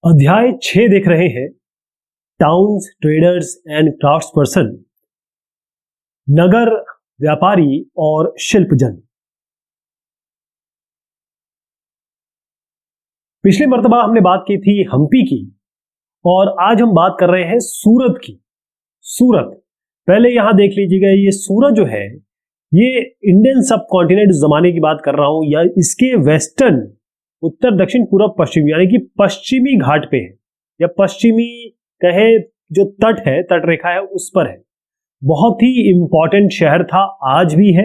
अध्याय 6 देख रहे हैं। Towns, traders and crafts person, नगर व्यापारी और शिल्पजन। पिछली मर्तबा हमने बात की थी हम्पी की और आज हम बात कर रहे हैं सूरत की। सूरत, पहले यहां देख लीजिएगा, ये सूरत जो है ये इंडियन सब कॉन्टिनेंट जमाने की बात कर रहा हूं या इसके वेस्टर्न, उत्तर दक्षिण पूर्व पश्चिम यानी कि पश्चिमी घाट पे है या पश्चिमी कहे जो तट है, तट रेखा है उस पर है। बहुत ही इंपॉर्टेंट शहर था, आज भी है।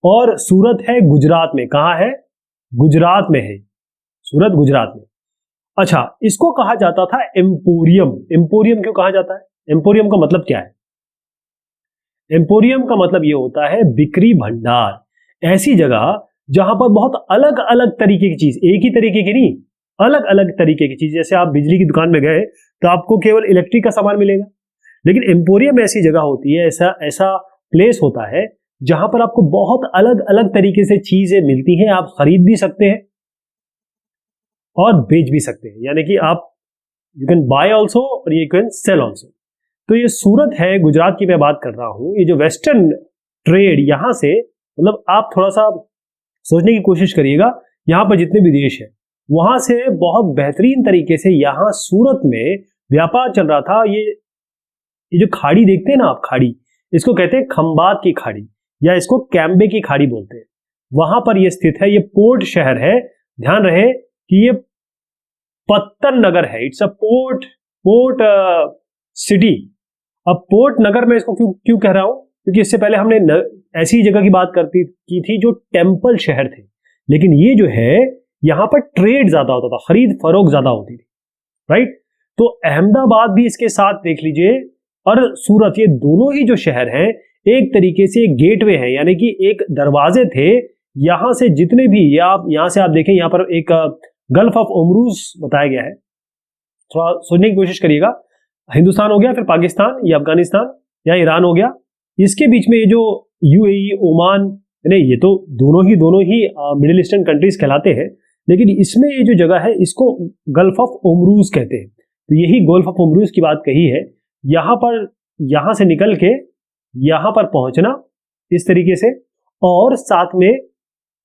और सूरत है गुजरात में। कहां है? गुजरात में है सूरत, गुजरात में। अच्छा, इसको कहा जाता था एम्पोरियम। एम्पोरियम क्यों कहा जाता है? एम्पोरियम का मतलब क्या है? एम्पोरियम का मतलब यह होता है बिक्री भंडार। ऐसी जगह जहां पर बहुत अलग अलग तरीके की चीज, एक ही तरीके की नहीं, अलग अलग तरीके की चीज। जैसे आप बिजली की दुकान में गए तो आपको केवल इलेक्ट्रिक का सामान मिलेगा, लेकिन एम्पोरियम ऐसी जगह होती है, ऐसा ऐसा प्लेस होता है जहां पर आपको बहुत अलग अलग तरीके से चीजें मिलती हैं। आप खरीद भी सकते हैं और बेच भी सकते हैं, यानी कि आप यू कैन बाय ऑल्सो और यू कैन सेल ऑल्सो। तो ये सूरत है, गुजरात की मैं बात कर रहा हूं। ये जो वेस्टर्न ट्रेड यहां से, मतलब आप थोड़ा सा सोचने की कोशिश करिएगा, यहां पर जितने भी देश है वहां से बहुत बेहतरीन तरीके से यहां सूरत में व्यापार चल रहा था। ये जो खाड़ी देखते हैं ना आप, खाड़ी, इसको कहते हैं खंबात की खाड़ी या इसको कैम्बे की खाड़ी बोलते हैं। वहां पर यह स्थित है। ये पोर्ट शहर है। ध्यान रहे कि ये पत्तन नगर है। It's a port city. अब पोर्ट नगर में इसको क्यों क्यों कह रहा हूं? क्योंकि इससे पहले हमने ऐसी जगह की बात की थी जो टेम्पल शहर थे, लेकिन ये जो है यहां पर ट्रेड ज्यादा होता था, खरीद फरोख्त ज्यादा होती थी, राइट? तो अहमदाबाद भी इसके साथ देख लीजिए और सूरत, ये दोनों ही जो शहर हैं एक तरीके से एक गेटवे है, यानी कि एक दरवाजे थे। यहां से जितने भी, या आप यहां से आप देखें, यहां पर एक गल्फ ऑफ ओमरूज बताया गया है। थोड़ा सोचने की कोशिश करिएगा। हिंदुस्तान हो गया, फिर पाकिस्तान या अफगानिस्तान या ईरान हो गया, इसके बीच में ये जो यूएई, ओमान, नहीं, ये तो दोनों ही मिडिल ईस्टर्न कंट्रीज कहलाते हैं, लेकिन इसमें ये जो जगह है इसको गल्फ ऑफ ओमरूज कहते हैं। तो यही गल्फ ऑफ ओमरूज की बात कही है। यहां से निकल के यहां पर पहुंचना इस तरीके से, और साथ में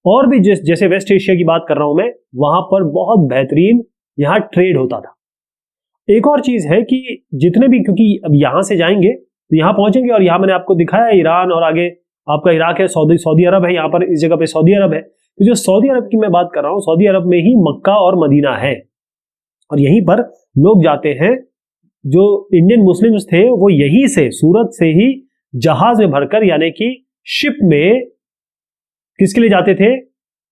और भी जैसे वेस्ट एशिया की बात कर रहा हूं मैं, वहां पर बहुत बेहतरीन यहां ट्रेड होता था। एक और चीज है कि जितने भी, क्योंकि अब यहां से जाएंगे तो यहां पहुंचेंगे और यहां मैंने आपको दिखाया ईरान और आगे आपका इराक है, सऊदी अरब है, यहां पर इस जगह पे सऊदी अरब है। तो जो सऊदी अरब की मैं बात कर रहा हूं, सऊदी अरब में ही मक्का और मदीना है, और यहीं पर लोग जाते हैं। जो इंडियन मुस्लिम्स थे वो यहीं से, सूरत से ही जहाज में भरकर, यानी कि शिप में, किसके लिए जाते थे?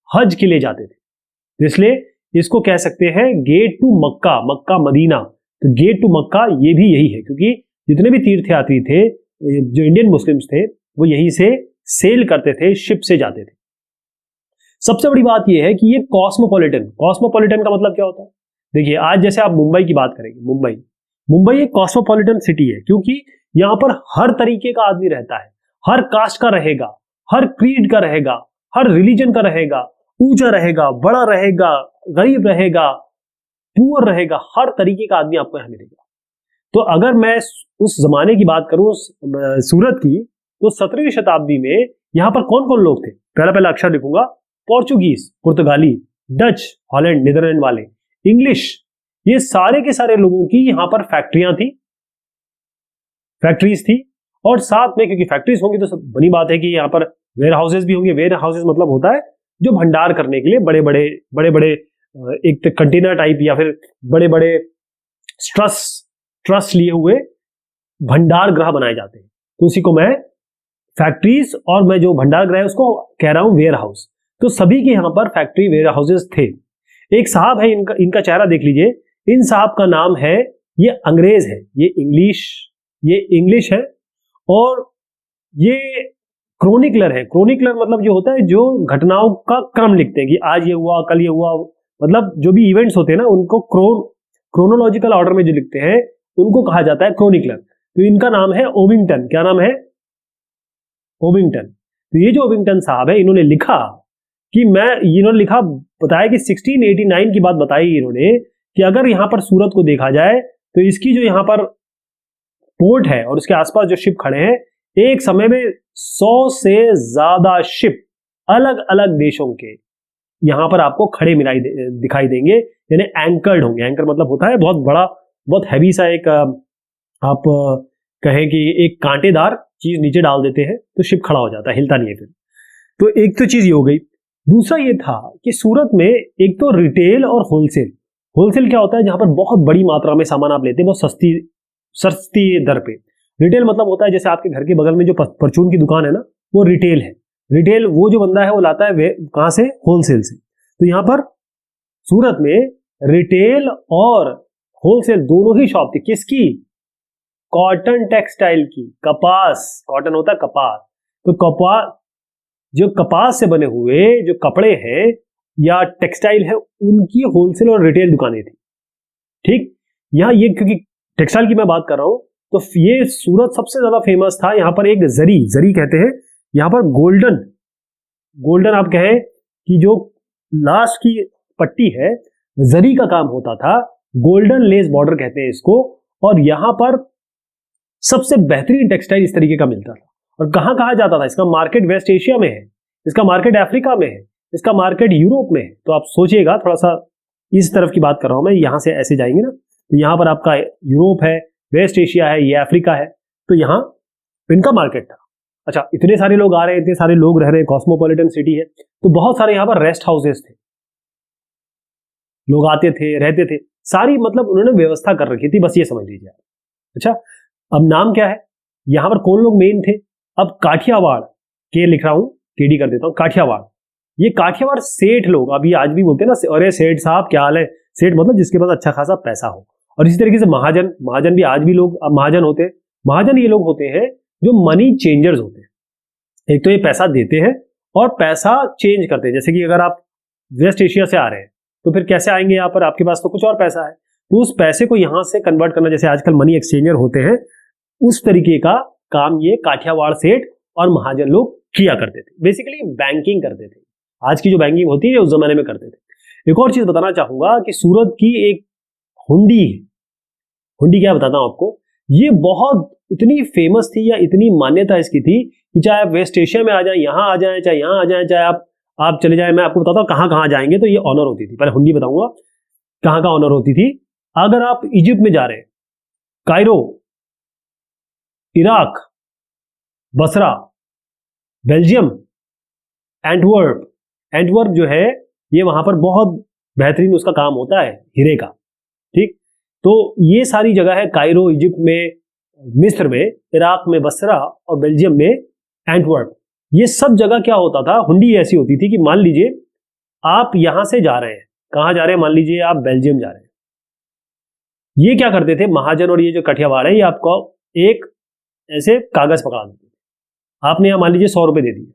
हज के लिए जाते थे। इसलिए इसको कह सकते हैं gate to Mecca, Mecca Medina. तो गेट टू मक्का ये भी यही है, क्योंकि जितने भी तीर्थयात्री थे, जो इंडियन मुस्लिम्स थे, वो यहीं से सेल करते थे, शिप से जाते थे। सबसे बड़ी बात यह है कि ये कॉस्मोपॉलिटन का मतलब क्या होता है? देखिए, आज जैसे आप मुंबई की बात करेंगे, मुंबई एक कॉस्मोपॉलिटन सिटी है, क्योंकि यहां पर हर तरीके का आदमी रहता है, हर कास्ट का रहेगा, हर क्रीड का रहेगा, हर रिलीजन का रहेगा, ऊंचा रहेगा, बड़ा रहेगा, गरीब रहेगा, पुअर रहेगा, हर तरीके का आदमी आपको यहां मिलेगा। तो अगर मैं उस जमाने की बात करूं, सूरत की, तो 17वीं शताब्दी में यहां पर कौन कौन लोग थे? पहला अक्षर लिखूंगा, पोर्चुगीज, पुर्तगाली, डच, हॉलैंड, नीदरलैंड वाले, इंग्लिश, ये सारे के सारे लोगों की यहां पर फैक्ट्रीज थी। और साथ में, क्योंकि फैक्ट्रीज होंगी तो बनी बात है कि यहां पर वेयर हाउसेज भी होंगे। वेयर हाउसेज मतलब होता है जो भंडार करने के लिए बड़े बड़े एक कंटेनर टाइप या फिर बड़े बड़े ट्रस लिए हुए भंडार गृह बनाए जाते हैं। तो उसी को मैं फैक्ट्रीज, और मैं जो भंडार गृह है उसको कह रहा हूं वेयर हाउस। तो सभी के यहां पर फैक्ट्री, वेयर हाउसेज थे। एक साहब है, इनका चेहरा देख लीजिए। इन साहब का नाम है, ये अंग्रेज है, ये इंग्लिश है, और ये क्रोनिकलर है। क्रोनिकलर मतलब जो होता है जो घटनाओं का क्रम लिखते हैं कि आज ये हुआ, कल ये हुआ, मतलब जो भी इवेंट्स होते हैं ना उनको क्रोनोलॉजिकल ऑर्डर में जो लिखते हैं उनको कहा जाता है क्रोनिकलर। तो इनका नाम है ओविंगटन। क्या नाम है? ओविंगटन। तो ये जो ओविंगटन साहब है, इन्होंने लिखा, बताया कि 1689 की बात बताई इन्होंने कि अगर यहाँ पर सूरत को देखा जाए तो इसकी जो यहाँ पर पोर्ट है और उसके आसपास जो शिप खड़े हैं, एक समय में 100 से ज्यादा शिप अलग अलग देशों के यहां पर आपको खड़े दिखाई देंगे, यानी एंकर्ड होंगे। एंकर मतलब होता है बहुत बड़ा, बहुत हैवी सा एक आप कहें कि एक कांटेदार चीज नीचे डाल देते हैं तो शिप खड़ा हो जाता है, हिलता नहीं है फिर। तो एक तो चीज ये हो गई। दूसरा ये था कि सूरत में एक तो रिटेल और होलसेल। होलसेल क्या होता है, जहां पर बहुत बड़ी मात्रा में सामान आप लेते हैं बहुत सस्ती दर पे। रिटेल मतलब होता है जैसे आपके घर के बगल में जो परचून की दुकान है ना, वो रिटेल है। रिटेल वो जो बंदा है वो लाता है कहां से, होलसेल से। तो यहां पर सूरत में रिटेल और होलसेल दोनों ही शॉप थी। किसकी? कॉटन टेक्सटाइल की। कपास, कॉटन होता है कपास, तो कपास, जो कपास से बने हुए जो कपड़े हैं या टेक्सटाइल है, उनकी होलसेल और रिटेल दुकानें थी। ठीक, यहां ये क्योंकि टेक्सटाइल की मैं बात कर रहा हूं, तो ये सूरत सबसे ज्यादा फेमस था। यहां पर एक जरी कहते हैं, यहां पर गोल्डन आप कहें कि जो लास्ट की पट्टी है, जरी का काम होता था। गोल्डन लेस बॉर्डर कहते हैं इसको। और यहां पर सबसे बेहतरीन टेक्सटाइल इस तरीके का मिलता था। और कहां कहा जाता था? इसका मार्केट वेस्ट एशिया में है, इसका मार्केट अफ्रीका में है, इसका मार्केट यूरोप में है। तो आप सोचिएगा, थोड़ा सा इस तरफ की बात कर रहा हूं मैं, यहां से ऐसे जाएंगे ना, तो यहां पर आपका यूरोप है, वेस्ट एशिया है, ये अफ्रीका है, तो यहां इनका मार्केट था। अच्छा, इतने सारे लोग आ रहे हैं, इतने सारे लोग रह रहे हैं, कॉस्मोपॉलिटन सिटी है, तो बहुत सारे यहां पर रेस्ट हाउसेस थे, लोग आते थे, रहते थे, सारी मतलब उन्होंने व्यवस्था कर रखी थी, बस ये समझ लीजिए। अच्छा, अब नाम क्या है, यहां पर कौन लोग मेन थे? अब काठियावाड़ के लिख रहा हूं, केडी कर देता हूं, काठियावाड़। ये काठियावाड़ सेठ लोग, अभी आज भी बोलते हैं ना, अरे सेठ साहब क्या हाल है। सेठ मतलब जिसके पास अच्छा खासा पैसा हो। और इसी तरीके से महाजन भी आज भी लोग अब महाजन होते हैं। महाजन ये लोग होते हैं जो मनी चेंजर्स होते हैं। एक तो ये पैसा देते हैं और पैसा चेंज करते हैं। जैसे कि अगर आप वेस्ट एशिया से आ रहे हैं तो फिर कैसे आएंगे यहाँ पर, आपके पास तो कुछ और पैसा है, तो उस पैसे को यहां से कन्वर्ट करना, जैसे आजकल मनी एक्सचेंजर होते हैं, उस तरीके का काम ये काठियावाड़ सेठ और महाजन लोग किया करते थे। बेसिकली बैंकिंग करते थे। आज की जो बैंकिंग होती है उस जमाने में करते थे। एक और चीज बताना चाहूंगा कि सूरत की एक हुंडी है। हुंडी क्या बताता हूं आपको, ये बहुत इतनी फेमस थी या इतनी मान्यता इसकी थी कि चाहे आप वेस्ट एशिया में आ जाए, यहां आ जाए, चाहे यहां आ जाए, चाहे आप चले जाए, मैं आपको बताता हूं कहां जाएंगे तो ये ऑनर होती थी। पहले हुंडी बताऊंगा कहां ऑनर होती थी। अगर आप इजिप्ट में जा रहे हैं, Cairo, Iraq, Basra, Belgium, Antwerp जो है, ये वहां पर बहुत बेहतरीन उसका काम होता है हीरे का। ठीक, तो ये सारी जगह है, कायरो इजिप्ट में, मिस्र में, इराक में बसरा और बेल्जियम में एंटवर्प। ये सब जगह क्या होता था, हुंडी ऐसी होती थी कि मान लीजिए आप यहां से जा रहे हैं, कहां जा रहे हैं, मान लीजिए आप बेल्जियम जा रहे हैं। ये क्या करते थे महाजन और ये जो काठियावाड़ है, ये आपको एक ऐसे कागज पकड़ा देते थे। आपने यहां मान लीजिए 100 रुपए दे दिए,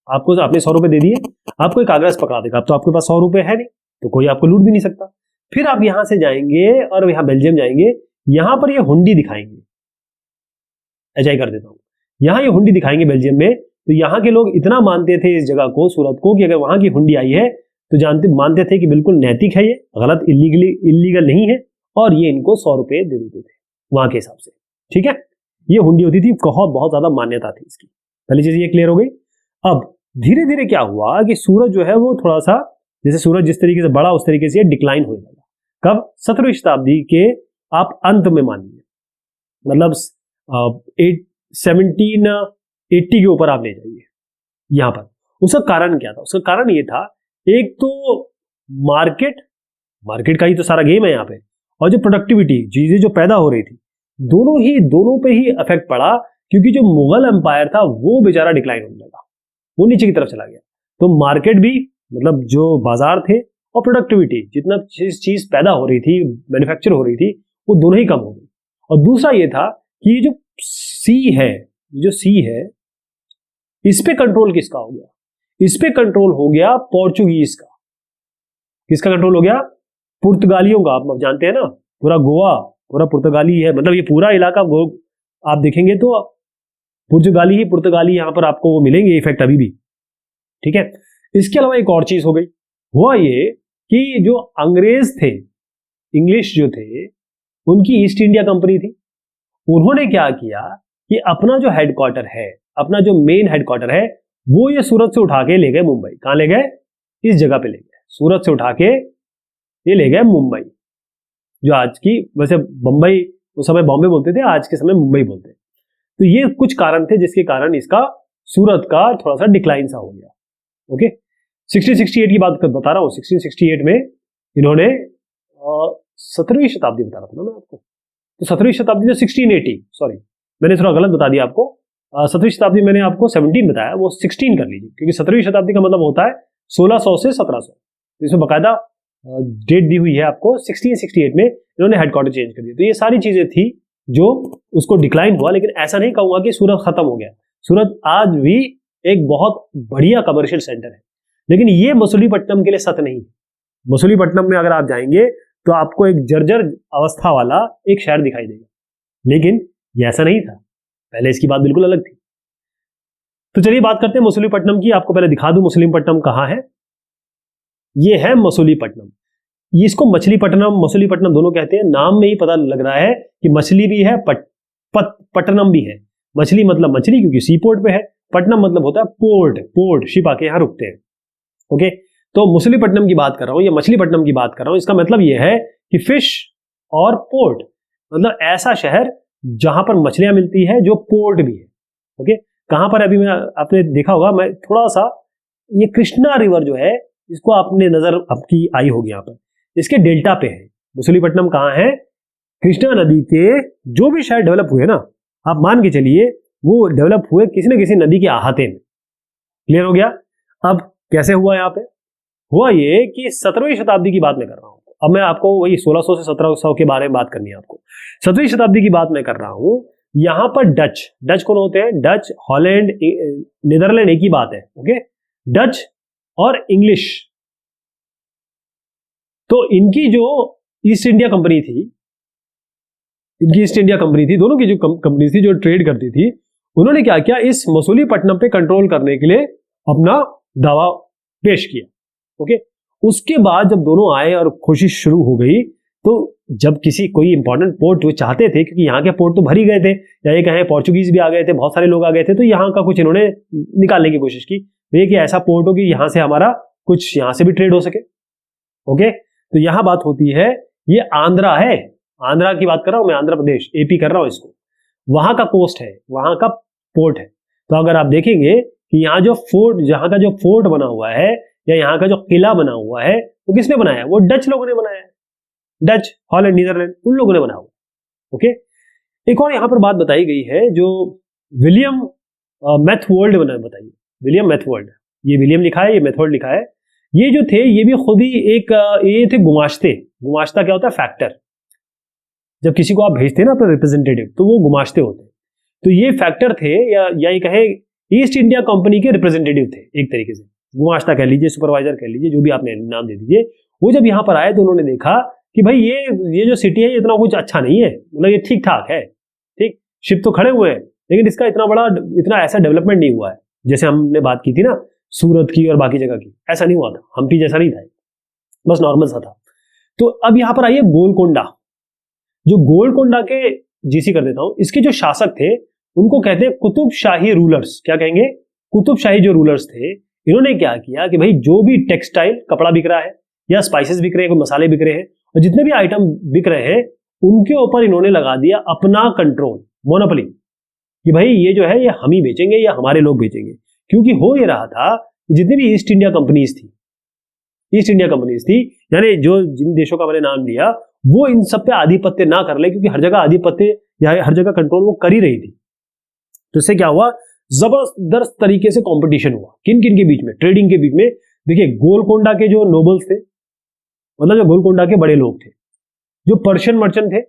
आपको आपने 100 रुपए दे दिए, आपको एक कागज पकड़ा देगा। अब तो आपके पास 100 रुपए है नहीं, तो कोई आपको लूट भी नहीं सकता। फिर आप यहां से जाएंगे और यहां बेल्जियम जाएंगे, यहां पर ये हुंडी दिखाएंगे। ऐसा ही कर देता हूं, यहां ये हुंडी दिखाएंगे बेल्जियम में, तो यहां के लोग इतना मानते थे इस जगह को, सूरत को, कि अगर वहां की हुंडी आई है तो मानते थे कि बिल्कुल नैतिक है, ये गलत इलीगल नहीं है, और ये इनको 100 रुपए दे देते थे वहां के हिसाब से। ठीक है, ये हुंडी होती थी, बहुत ज्यादा मान्यता थी इसकी। पहली चीज ये क्लियर हो गई। अब धीरे धीरे क्या हुआ कि सूरत जो है वो थोड़ा सा, जैसे सूरत जिस तरीके से बढ़ा उस तरीके से डिक्लाइन होने लगा। कब? 17वीं शताब्दी के आप अंत में मानिए, मतलब 1780 के ऊपर आप ले जाइए यहां पर। उसका कारण क्या था? उसका कारण ये था, एक तो मार्केट का ही तो सारा गेम है यहाँ पे, और जो प्रोडक्टिविटी, चीजें जो पैदा हो रही थी, दोनों पे ही इफेक्ट पड़ा। क्योंकि जो मुगल एम्पायर था वो बेचारा डिक्लाइन होने लगा, वो नीचे की तरफ चला गया। तो मार्केट भी, मतलब जो बाजार थे, और प्रोडक्टिविटी, जितना चीज पैदा हो रही थी, मैन्युफैक्चर हो रही थी, वो दोनों ही कम हो गई। और दूसरा ये था कि ये जो सी है, इस पे कंट्रोल किसका हो गया? इस पे कंट्रोल हो गया पोर्चुगीज का। किसका कंट्रोल हो गया? पुर्तगालियों का। आप जानते हैं ना, पूरा गोवा पूरा पुर्तगाली है, मतलब ये पूरा इलाका आप देखेंगे तो पुर्तगाली यहां पर आपको वो मिलेंगे इफेक्ट अभी भी। ठीक है, इसके अलावा एक और चीज हो गई, हुआ ये कि जो अंग्रेज थे इंग्लिश जो थे उनकी ईस्ट इंडिया कंपनी थी। उन्होंने क्या किया कि अपना जो हेडक्वार्टर है, अपना जो मेन हेडक्वार्टर है, वो ये सूरत से उठा के ले गए मुंबई। कहां ले गए? इस जगह पे ले गए। सूरत से उठा के ये ले गए मुंबई, जो आज की, वैसे बंबई उस समय बॉम्बे बोलते थे, आज के समय मुंबई बोलते हैं। तो ये कुछ कारण थे जिसके कारण इसका सूरत का थोड़ा सा डिक्लाइन सा हो गया। ओके, 1668 की बात बता रहा हूं। 1668 में इन्होंने 17वीं शताब्दी बता रहा था ना मैं आपको, तो 17वीं शताब्दी, 1680, सॉरी मैंने थोड़ा गलत बता दिया आपको। 17वीं शताब्दी मैंने आपको 17 बताया, वो 16 कर लीजिए, क्योंकि 17वीं शताब्दी का मतलब होता है 1600 से 1700। तो इसमें बकायदा डेट दी हुई है आपको। 1668 में इन्होंने हेडक्वार्टर चेंज कर दिया। तो ये सारी चीजें थी जो उसको डिक्लाइन हुआ, लेकिन ऐसा नहीं कहूंगा कि सूरत खत्म हो गया। सूरत आज भी एक बहुत बढ़िया कमर्शियल सेंटर है, लेकिन ये मछलीपट्टनम के लिए सत्य नहीं है। मछलीपट्टनम में अगर आप जाएंगे तो आपको एक जर्जर अवस्था वाला एक शहर दिखाई देगा, लेकिन ये ऐसा नहीं था। पहले इसकी बात बिल्कुल अलग थी। तो चलिए बात करते हैं मछलीपट्टनम की। आपको पहले दिखा दूं मछलीपट्टनम कहां है। ये है मछलीपट्टनम। इसको मछलीपट्टनम, मछलीपट्टनम दोनों कहते हैं। नाम में ही पता लग रहा है कि मछली भी है, पट्टनम भी है। मछली मतलब मछली, क्योंकि सी पोर्ट पे है। पट्टनम मतलब होता है पोर्ट, पोर्ट, शिप आके यहां रुकते हैं। ओके, तो मछलीपट्टनम की बात कर रहा हूं या मछलीपट्टनम की बात कर रहा हूं। इसका मतलब यह है कि फिश और पोर्ट, मतलब ऐसा शहर जहां पर मछलियां मिलती है, जो पोर्ट भी है। ओके, कहां पर? अभी मैं, आपने देखा होगा, मैं थोड़ा सा, ये कृष्णा रिवर जो है, इसको आपने नजर आपकी आई होगी यहाँ पर, इसके डेल्टा पे है मछलीपट्टनम। कहां है? कृष्णा नदी के जो भी शहर डेवलप हुए ना, आप मान के चलिए वो डेवलप हुए किसी न किसी नदी के अहाते में। क्लियर हो गया? अब कैसे हुआ? यहाँ पे हुआ ये कि 17वीं शताब्दी की बात मैं कर रहा हूं। अब मैं आपको वही 1600 से 1700 के बारे में बात करनी है आपको। 17वीं शताब्दी की बात मैं कर रहा हूं। यहां पर डच कौन होते हैं? डच, हॉलैंड, नीदरलैंड एक ही बात है। ओके, डच और इंग्लिश। तो इनकी जो ईस्ट इंडिया कंपनी थी, दोनों की जो कंपनी थी जो ट्रेड करती थी, उन्होंने क्या किया? इस मछलीपट्टनम पे कंट्रोल करने के लिए अपना दावा पेश किया। ओके, उसके बाद जब दोनों आए और कोशिश शुरू हो गई, तो जब किसी कोई इंपॉर्टेंट पोर्ट वो चाहते थे, क्योंकि यहाँ के पोर्ट तो भर ही गए थे, या ये कहें पोर्चुगीज भी आ गए थे, बहुत सारे लोग आ गए थे, तो यहाँ का कुछ इन्होंने निकालने की कोशिश की, ये कि ऐसा पोर्ट हो कि यहाँ से हमारा कुछ यहाँ से भी ट्रेड हो सके। ओके, तो यहाँ बात होती है, ये आंध्रा है, आंध्रा की बात कर रहा हूं मैं, आंध्र प्रदेश, एपी कर रहा हूं इसको। वहां का कोस्ट है, वहां का पोर्ट है। तो अगर आप देखेंगे कि यहाँ जो फोर्ट, जहां का जो फोर्ट बना हुआ है या यहाँ का जो किला बना हुआ है, वो किसने बनाया है? वो डच लोगों ने बनाया है। डच, हॉलैंड, नीदरलैंड, उन लोगों ने बनाया हुआ। ओके, एक और यहाँ पर बात बताई गई है, जो विलियम मैथवर्ल्ड बना, बताइए विलियम मैथवर्ल्ड। ये विलियम लिखा है, ये मैथवर्ल्ड लिखा है। ये जो थे, ये भी खुद ही एक ये थे गुमाश्ते। गुमाश्ता क्या होता है? फैक्टर। जब किसी को आप भेजते हैं ना अपना रिप्रेजेंटेटिव, तो वो गुमाश्ते होते हैं। तो ये फैक्टर थे, या ये कहे ईस्ट इंडिया कंपनी के रिप्रेजेंटेटिव थे एक तरीके से। गुमाश्ता कह लीजिए, सुपरवाइजर कह लीजिए, जो भी आपने नाम दे दीजिए। वो जब यहाँ पर आए तो उन्होंने देखा कि भाई ये जो सिटी है, ये इतना कुछ अच्छा नहीं है, मतलब ये ठीक ठाक है, ठीक, शिप तो खड़े हुए हैं, लेकिन इसका इतना ऐसा डेवलपमेंट नहीं हुआ है। जैसे हमने बात की थी ना सूरत की और बाकी जगह की, ऐसा नहीं हुआ था, हम्पी जैसा नहीं था, बस नॉर्मल सा था। तो अब यहाँ पर आइए गोलकोंडा। जो गोलकोंडा के, जीसी कर देता हूं, इसके जो शासक थे उनको कहते हैं कुतुब शाही रूलर्स। क्या कहेंगे? कुतुब शाही जो रूलर्स थे, इन्होंने क्या किया कि भाई जो भी टेक्सटाइल, कपड़ा बिक रहा है या स्पाइसेस बिक रहे हैं, कोई मसाले बिक रहे हैं, और जितने भी आइटम बिक रहे हैं, उनके ऊपर इन्होंने लगा दिया अपना कंट्रोल, मोनोपोली, कि भाई ये जो है ये हम ही बेचेंगे या हमारे लोग बेचेंगे। क्योंकि हो ये रहा था कि जितनी भी ईस्ट इंडिया कंपनीज थी, यानी जो जिन देशों का मैंने नाम लिया, वो इन सब पे आधिपत्य ना कर ले, क्योंकि हर जगह आधिपत्य या हर जगह कंट्रोल वो कर ही रही थी। तो इससे क्या हुआ? जबरदस्त तरीके से कंपटीशन हुआ। किन किन के बीच में? ट्रेडिंग के बीच में। देखिए, गोलकोंडा के जो नोबल्स थे, मतलब जो गोलकोंडा के बड़े लोग थे, जो पर्शियन मर्चेंट थे,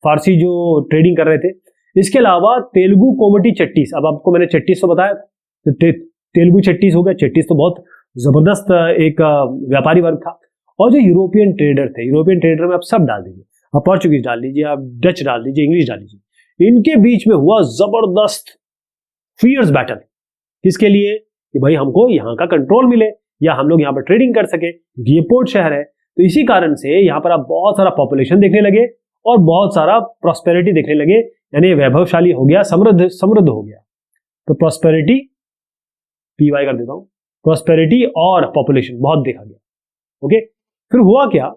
फारसी जो ट्रेडिंग कर रहे थे, इसके अलावा तेलुगु कोमटी चट्टीस। अब आपको मैंने चट्टीस तो बताया, तो तेलुगु चट्टीस हो गया। चट्टीस तो बहुत जबरदस्त एक व्यापारी वर्ग था। और जो यूरोपियन ट्रेडर थे, यूरोपियन ट्रेडर में आप सब डाल दीजिए, आप पोर्चुगीज डाल लीजिए, आप डच डाल दीजिए, इंग्लिश डाल लीजिए, इनके बीच में हुआ जबरदस्त फियर्स बैटल। किसके लिए? कि भाई हमको यहाँ का कंट्रोल मिले, या हम लोग यहाँ पर ट्रेडिंग कर सके, क्योंकि ये पोर्ट शहर है। तो इसी कारण से यहाँ पर आप बहुत सारा पॉपुलेशन देखने लगे और बहुत सारा प्रॉस्पेरिटी देखने लगे, यानी वैभवशाली हो गया, समृद्ध समृद्ध हो गया। तो प्रॉस्पेरिटी पीवाई कर देता हूं, प्रॉस्पेरिटी और पॉपुलेशन बहुत देखा गया। ओके, फिर हुआ क्या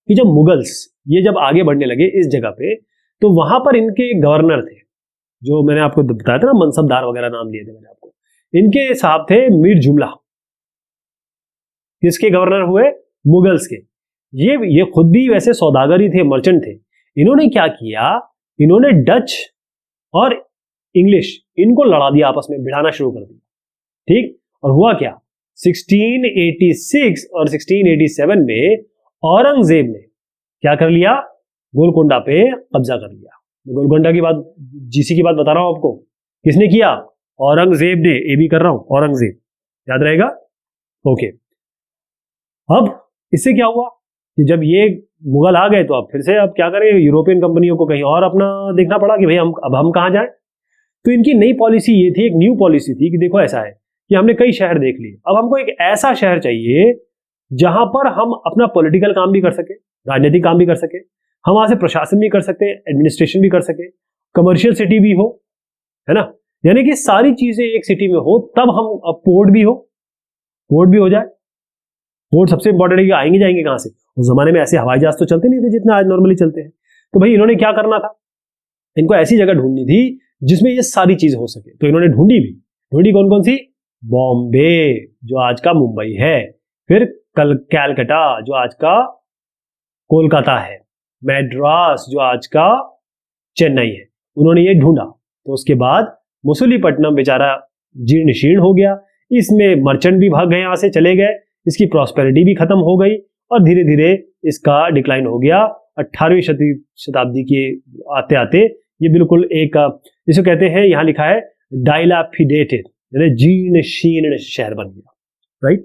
कि जब मुगल्स ये जब आगे बढ़ने लगे इस जगह पे, तो वहां पर इनके गवर्नर थे, जो मैंने आपको बताया था ना, मनसबदार वगैरह नाम दिए थे मैंने आपको, इनके साहब थे मीर जुमला। किसके गवर्नर हुए? मुगल्स के। ये खुद भी वैसे सौदागर ही थे, मर्चेंट थे। इन्होंने क्या किया, इन्होंने डच और इंग्लिश इनको लड़ा दिया, आपस में भिड़ाना शुरू कर दिया। ठीक, और हुआ क्या, 1686 और 1687 में औरंगजेब ने क्या कर लिया, गोलकोंडा पे कब्जा कर लिया। गोलकोंडा की बात, जीसी की बात बता रहा हूं आपको, किसने किया? औरंगजेब ने। ए भी कर रहा हूं, औरंगजेब, याद रहेगा। ओके, अब इससे क्या हुआ कि जब ये मुगल आ गए तो अब फिर से अब क्या करें, यूरोपियन कंपनियों को कहीं और अपना देखना पड़ा कि भाई हम कहां जाएं। तो इनकी नई पॉलिसी ये थी, एक न्यू पॉलिसी थी कि देखो ऐसा है कि हमने कई शहर देख लिए, अब हमको एक ऐसा शहर चाहिए जहां पर हम अपना पॉलिटिकल काम भी कर सके, राजनीतिक काम भी कर सके, हम वहां से प्रशासन भी कर सकते, एडमिनिस्ट्रेशन भी कर सके, कमर्शियल सिटी भी हो, है ना, यानी कि सारी चीजें एक सिटी में हो। तब हम, अब पोर्ट भी हो, पोर्ट भी हो जाए। पोर्ट सबसे इंपॉर्टेंट है कि आएंगे जाएंगे कहां से, उस जमाने में ऐसे हवाई जहाज तो चलते नहीं थे जितना आज नॉर्मली चलते हैं। तो भाई इन्होंने क्या करना था, इनको ऐसी जगह ढूंढनी थी जिसमें ये सारी चीज हो सके। तो इन्होंने ढूंढी भी, ढूंढी कौन कौन सी? बॉम्बे जो आज का मुंबई है, फिर कैलकाटा जो आज का कोलकाता है, मैड्रास जो आज का चेन्नई है, उन्होंने ये ढूंढा। तो उसके बाद मसूलीपट्टनम बेचारा जीर्ण शीर्ण हो गया, इसमें मर्चेंट भी भाग गए, यहां से चले गए, इसकी प्रॉस्पेरिटी भी खत्म हो गई और धीरे धीरे इसका डिक्लाइन हो गया। 18वीं शताब्दी के आते आते ये बिल्कुल एक, जिसे कहते हैं, यहां लिखा है डाइलापिडेटेड, यानी जीर्ण शीर्ण शहर बन गया। राइट,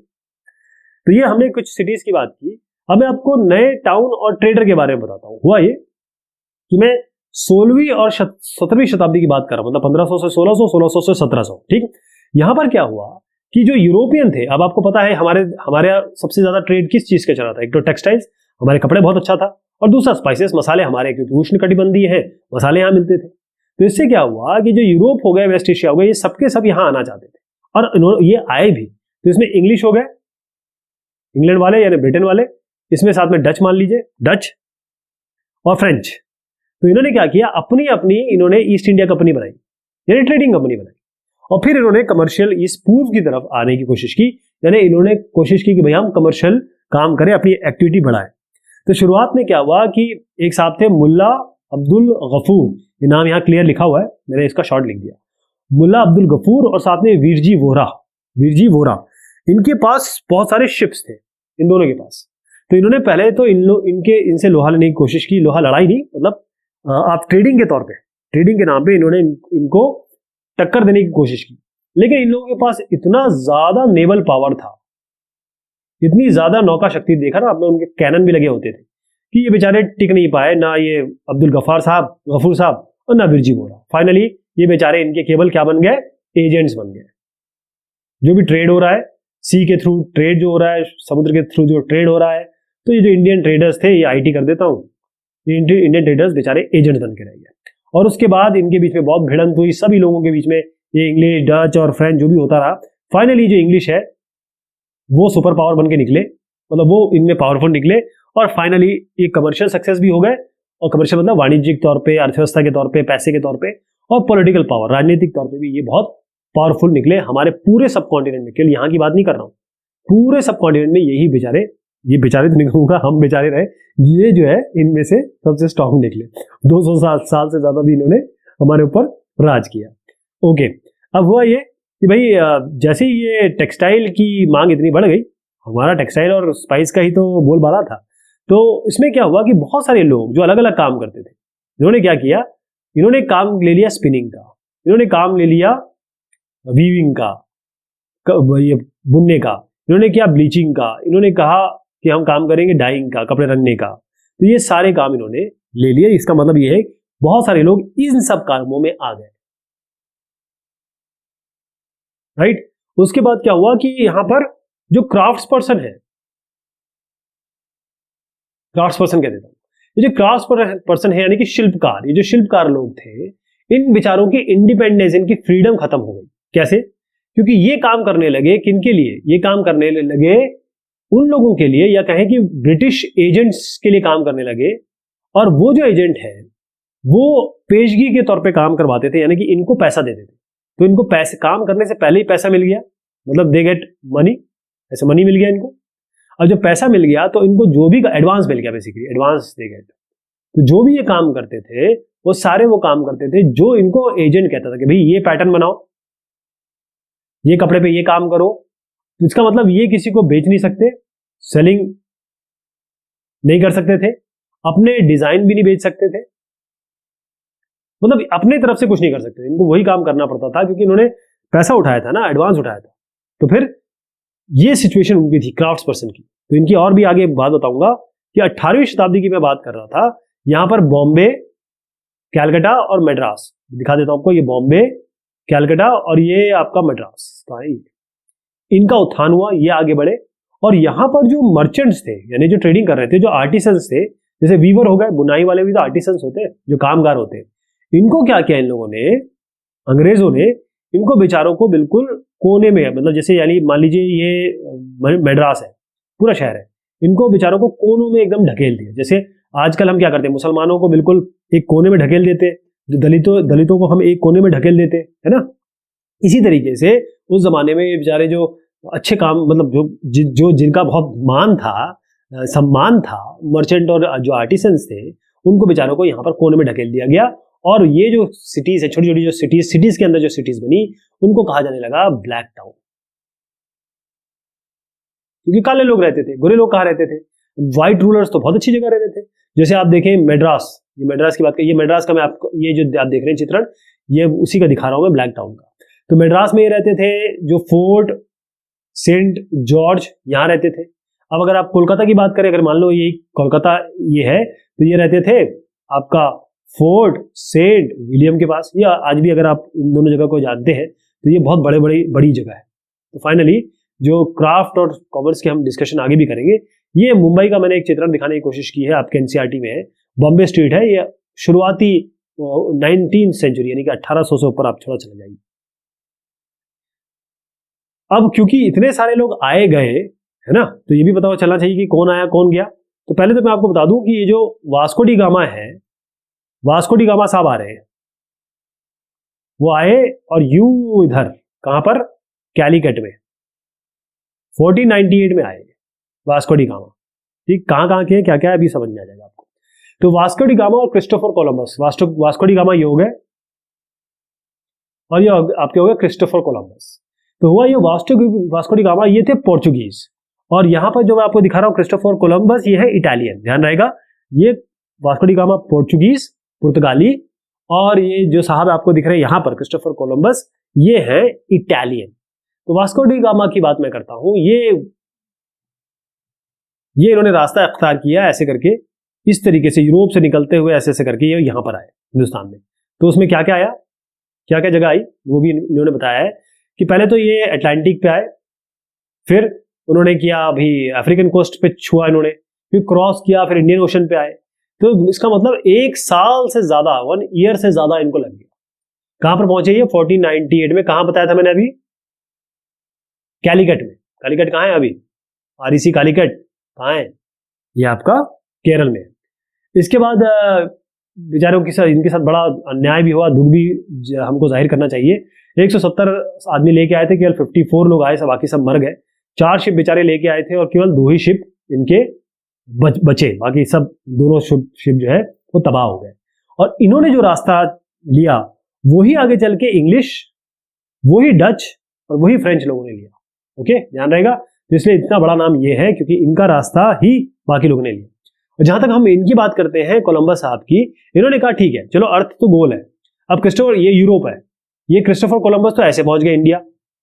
तो ये हमने कुछ सिटीज की बात की। अब मैं आपको नए टाउन और ट्रेडर के बारे में बताता हूं। हुआ ये कि मैं 16वीं और 17वीं शताब्दी की बात कर रहा हूं, मतलब 1500 से 1600, 1600 से 1700। ठीक, यहां पर क्या हुआ कि जो यूरोपियन थे, अब आपको पता है हमारे सबसे ज्यादा ट्रेड किस चीज का चला था? एक तो टेक्सटाइल्स, हमारे कपड़े बहुत अच्छा था, और दूसरा स्पाइसेस, मसाले हमारे, क्योंकि उष्णकटिबंधीय है, मसाले यहाँ मिलते थे। तो इससे क्या हुआ कि जो यूरोप हो गए, वेस्ट एशिया हो गए, ये सबके सब यहाँ आना चाहते थे, और ये आए भी। तो इसमें इंग्लिश हो गए, इंग्लैंड वाले यानी ब्रिटेन वाले, इसमें साथ में डच मान लीजिए, डच और फ्रेंच। तो इन्होंने क्या किया, अपनी अपनी इन्होंने ईस्ट इंडिया कंपनी बनाई, यानी ट्रेडिंग कंपनी बनाई, और फिर इन्होंने कमर्शियल इस पूर्व की तरफ आने की कोशिश की, यानी इन्होंने कोशिश की कि भाई हम कमर्शियल काम करें, अपनी एक्टिविटी बढ़ाएं। तो शुरुआत में क्या हुआ कि एक साहब थे मुल्ला अब्दुल गफूर, ये नाम यहाँ क्लियर लिखा हुआ है, मैंने इसका शॉर्ट लिख दिया, मुल्ला अब्दुल गफूर, और साथ में वीरजी वोरा, इनके पास बहुत सारे शिप्स थे, इन दोनों के पास। तो इन्होंने पहले तो इनसे लोहा लेने की कोशिश की, लोहा लड़ाई नहीं, मतलब आप ट्रेडिंग के तौर पे, ट्रेडिंग के नाम पे इन्होंने इनको टक्कर देने की कोशिश की। लेकिन इन लोगों के पास इतना ज्यादा नेवल पावर था, इतनी ज्यादा नौका शक्ति, देखा ना आपने, उनके कैनन भी लगे होते थे, कि ये बेचारे टिक नहीं पाए, ना ये अब्दुल गफूर साहब और ना वीरजी वोरा। फाइनली ये बेचारे इनके केवल क्या बन गए? एजेंट्स बन गए। जो भी ट्रेड हो रहा है, सी के थ्रू ट्रेड जो हो रहा है, समुद्र के थ्रू जो ट्रेड हो रहा है, तो ये जो इंडियन ट्रेडर्स थे, ये आईटी कर देता हूं, ये इंडियन ट्रेडर्स बेचारे एजेंट्स बन के रह गए। और उसके बाद इनके बीच में बहुत भिड़ंत हुई, सभी लोगों के बीच में, ये इंग्लिश, डच और फ्रेंच जो भी होता रहा। फाइनली जो इंग्लिश है वो सुपर पावर बन के निकले, मतलब वो इनमें पावरफुल निकले, और फाइनली ये कमर्शियल सक्सेस भी हो गए। और कमर्शियल मतलब वाणिज्यिक तौर पे, अर्थव्यवस्था के तौर पे, पैसे के तौर पे, और पॉलिटिकल पावर, राजनीतिक तौर पे भी ये बहुत पावरफुल निकले हमारे पूरे सब कॉन्टिनेंट में। केवल यहाँ की बात नहीं कर रहा हूँ, पूरे सब कॉन्टिनेंट में यही बेचारे, ये बेचारे तो नहीं कहूंगा, हम बेचारे रहे, ये जो है इनमें से सबसे स्ट्रॉन्ग निकले। 200 साल से ज्यादा भी इन्होंने हमारे ऊपर राज किया। ओके, अब हुआ ये कि भाई जैसे ही ये टेक्सटाइल की मांग इतनी बढ़ गई, हमारा टेक्सटाइल और स्पाइस का ही तो बोलबाला था, तो इसमें क्या हुआ कि बहुत सारे लोग जो अलग अलग काम करते थे, इन्होंने क्या किया, इन्होंने काम ले लिया स्पिनिंग का, इन्होंने काम ले लिया वीविंग का, ये बुनने का, इन्होंने किया ब्लीचिंग का, इन्होंने कहा कि हम काम करेंगे डाइंग का, कपड़े रंगने का। तो ये सारे काम इन्होंने ले लिए। इसका मतलब ये है बहुत सारे लोग इन सब कामों में आ गए। राइट, उसके बाद क्या हुआ कि यहां पर जो क्राफ्ट्स पर्सन है, क्राफ्ट्स पर्सन कह देता हूँ। ये जो क्राफ्ट्स पर्सन है यानी कि शिल्पकार, ये जो शिल्पकार लोग थे, इन बेचारों की इंडिपेंडेंस, इनकी फ्रीडम खत्म हो गई। कैसे? क्योंकि ये काम करने लगे किनके लिए? ये काम करने लगे उन लोगों के लिए, या कहें कि ब्रिटिश एजेंट्स के लिए काम करने लगे। और वो जो एजेंट है वो पेशगी के तौर पे काम करवाते थे, यानी कि इनको पैसा देते थे। तो इनको पैसे, काम करने से पहले ही पैसा मिल गया, मतलब दे गेट मनी, ऐसे मनी मिल गया इनको। अब जब पैसा मिल गया तो इनको जो भी एडवांस मिल गया, बेसिकली एडवांस दे गेट। तो जो भी ये काम करते थे वो सारे वो काम करते थे जो इनको एजेंट कहता था कि भाई ये पैटर्न बनाओ, ये कपड़े पे ये काम करो। तो इसका मतलब ये किसी को बेच नहीं सकते, सेलिंग नहीं कर सकते थे, अपने डिजाइन भी नहीं बेच सकते थे, मतलब अपने तरफ से कुछ नहीं कर सकते। इनको वही काम करना पड़ता था क्योंकि इन्होंने पैसा उठाया था ना, एडवांस उठाया था। तो फिर ये सिचुएशन उनकी थी क्राफ्ट्स पर्सन की। तो इनकी और भी आगे बात बताऊंगा कि 18वीं शताब्दी की मैं बात कर रहा था। यहां पर बॉम्बे, कैलकाटा और मद्रास, दिखा देता हूं आपको, ये बॉम्बे, कैलकाटा और ये आपका मद्रास का है, इनका उत्थान हुआ, ये आगे बढ़े। और यहां पर जो मर्चेंट्स थे, यानी जो ट्रेडिंग कर रहे थे, जो आर्टिसंस थे, जैसे वीवर हो गए, बुनाई वाले भी तो आर्टिसंस होते हैं, जो कामगार होते हैं, इनको क्या किया इन लोगों ने, अंग्रेजों ने इनको बेचारों को बिल्कुल कोने में, मतलब जैसे यानी मान लीजिए ये मद्रास है, पूरा शहर है, इनको बेचारों को कोनों में एकदम ढकेल दिया। जैसे आजकल हम क्या करते हैं, मुसलमानों को बिल्कुल एक कोने में ढकेल देते हैं, जो दलितों को हम एक कोने में ढकेल देते हैं, है ना। इसी तरीके से उस जमाने में ये बेचारे जो अच्छे काम, मतलब जो जिनका बहुत मान था, सम्मान था, मर्चेंट और जो आर्टिसंस थे, उनको बेचारों को यहाँ पर कोने में ढकेल दिया गया। और ये जो सिटीज है, छोटी छोटी जो सिटीज के अंदर जो सिटीज बनी, उनको कहा जाने लगा ब्लैक टाउन, क्योंकि काले लोग रहते थे, गोरे लोग कहाँ रहते थे, व्हाइट रूलर्स तो बहुत अच्छी जगह रहते थे। जैसे आप देखें मद्रास, ये मद्रास की बात करिए, मद्रास का मैं आपको, ये जो आप देख रहे हैं चित्रण, ये उसी का दिखा रहा हूं मैं, ब्लैक टाउन का। तो मद्रास में ये रहते थे जो फोर्ट सेंट जॉर्ज, यहाँ रहते थे। अब अगर आप कोलकाता की बात करें, अगर मान लो ये कोलकाता ये है, तो ये रहते थे आपका फोर्ट सेंट विलियम के पास। या आज भी अगर आप इन दोनों जगह को जानते हैं तो ये बहुत बड़ी जगह है। तो फाइनली जो क्राफ्ट और कॉमर्स के हम डिस्कशन आगे भी करेंगे। ये मुंबई का मैंने एक चित्रण दिखाने की कोशिश की है, आपके एनसीईआरटी में है, बॉम्बे स्ट्रीट है। ये शुरुआती 19th सेंचुरी, यानी कि 1800 से ऊपर आप थोड़ा चले जाइए। अब क्योंकि इतने सारे लोग आए गए, है ना, तो ये भी पता चलना चाहिए कि कौन आया कौन गया। तो पहले तो मैं आपको बता दूं कि ये जो वास्को डी गामा है, वास्को डी गामा साहब आ रहे हैं, वो आए और यूं इधर, कहां पर, कैलीकट में 1498 में आए वास्को डी गामा। ठीक, कहां के क्या क्या है अभी समझ में आ जाएगा आपको। तो वास्को डी गामा और Christopher Columbus, Vasco D gamma ये हो गए और ये आपके हो गए क्रिस्टोफर कोलंबस। तो हुआ ये वास्को डी गामा, ये थे पोर्चुगीज। और यहां पर जो मैं आपको दिखा रहा हूं क्रिस्टोफर कोलंबस, ये है इटालियन, ध्यान रहेगा। ये वास्को डी गामा पोर्चुगीज, पुर्तगाली, और ये जो साहब आपको दिख रहे हैं यहां पर क्रिस्टोफर कोलंबस, ये है इटालियन। तो वास्को डी गामा की बात मैं करता हूं, ये इन्होंने रास्ता अख्तियार किया ऐसे करके, इस तरीके से यूरोप से निकलते हुए ऐसे ऐसे करके ये यहां पर आए हिंदुस्तान में। तो उसमें क्या क्या आया, क्या क्या जगह आई, वो भी इन्होंने बताया है कि पहले तो ये अटलांटिक पे आए, फिर उन्होंने किया अभी अफ्रीकन कोस्ट पे छुआ इन्होंने, फिर क्रॉस किया, फिर इंडियन ओशन पे आए। तो इसका मतलब 1 साल से ज्यादा, 1 ईयर से ज्यादा इनको लग गया। कहां पर पहुंचे ये 1498 में, कहां बताया था मैंने अभी, कैलीकट में। कैलीकट कहां है अभी, आरईसी कालीकट कहां है, ये आपका केरल में। इसके बाद बेचारों के साथ, इनके साथ बड़ा अन्याय भी हुआ, दुख भी हमको जाहिर करना चाहिए। 170 आदमी लेके आए थे, केवल 54 लोग आए, सब बाकी सब मर गए। 4 शिप बेचारे लेके आए थे और केवल 2 ही शिप इनके बचे, बाकी सब दोनों शिप जो है वो तबाह हो गए। और इन्होंने जो रास्ता लिया वही आगे चल के इंग्लिश, वही डच और वही फ्रेंच लोगों ने लिया। ओके, ध्यान रहेगा। तो इसलिए इतना बड़ा नाम ये है क्योंकि इनका रास्ता ही बाकी लोगों ने लिया। और जहां तक हम इनकी बात करते हैं कोलंबस साहब की, इन्होंने कहा ठीक है चलो, अर्थ तो गोल है, अब क्रिस्टोफर, ये यूरोप है, ये क्रिस्टोफर कोलंबस तो ऐसे पहुंच गए इंडिया,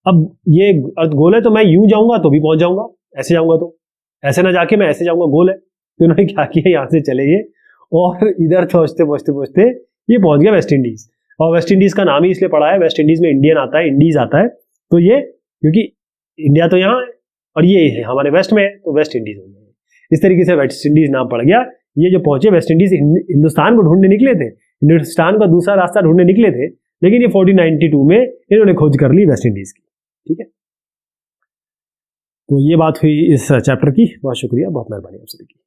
अब ये अर्थ गोल है तो मैं यूं जाऊंगा तो भी पहुंच जाऊंगा, ऐसे जाऊंगा तो, ऐसे ना जाके मैं ऐसे जाऊंगा, गोल है। तो इन्होंने क्या किया, यहां से चले गए और इधर पहुंचते पहुंचते पहुंचते ये पहुंच गया वेस्ट इंडीज। और वेस्ट इंडीज का नाम ही इसलिए पड़ा है, वेस्ट इंडीज में इंडियन आता है, इंडीज आता है, तो ये क्योंकि इंडिया तो यहाँ है और ये है हमारे वेस्ट में है, तो वेस्ट इंडीज हो गया। इस तरीके से वेस्ट इंडीज नाम पड़ गया। ये जो पहुंचे वेस्ट इंडीज हिंदुस्तान को ढूंढने निकले थे, हिंदुस्तान का दूसरा रास्ता ढूंढने निकले थे, लेकिन ये 1492 में इन्होंने खोज कर ली वेस्ट इंडीज की। ठीक है, तो ये बात हुई इस चैप्टर की। बहुत शुक्रिया, बहुत मेहरबानी आप सभी की।